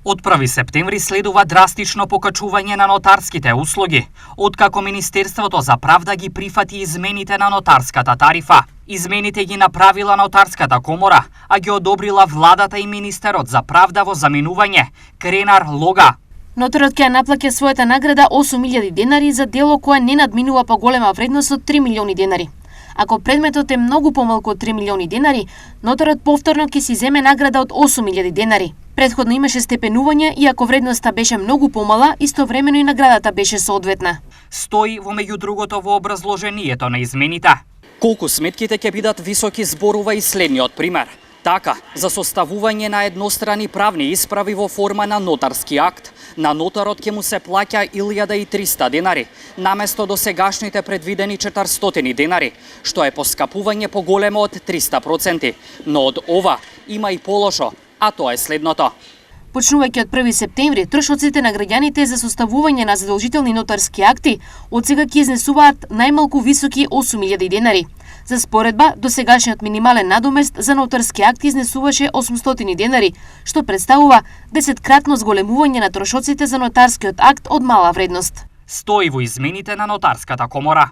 Од 1 септември следува драстично покачување на нотарските услуги, откако Министерството за правда ги прифати измените на нотарската тарифа. Измените ги направила Нотарската комора, а ги одобрила владата и министерот за правда во заминување, Кренар Лога. Нотарот ќе наплаќа својата награда 8.000 денари за дело кое не надминува поголема вредност од 3 милиони денари. Ако предметот е многу помалку од 3 милиони денари, нотарот повторно ќе си земе награда од 8.000 денари. Предходно имаше степенување и ако вредноста беше многу помала, истовремено и наградата беше соодветна. Стои во меѓу другото во образложението на измените. Колку сметките ќе бидат високи зборува и следниот пример. Така, за составување на еднострани правни исправи во форма на нотарски акт, на нотарот ќе му се плаќа 1.300 денари, наместо до сегашните предвидени 400 денари, што е поскапување поголемо од 300%. Но од ова има и полошо, а тоа е следното. Почнувајќи од 1 септември, трошоците на граѓаните за составување на задолжителни нотарски акти од сега ќе изнесуваат најмалку високи 8.000 денари. За споредба, досегашниот минимален надомест за нотарски акт изнесуваше 800 денари, што представува 10-кратно зголемување на трошоците за нотарскиот акт од мала вредност. Стои во измените на Нотарската комора.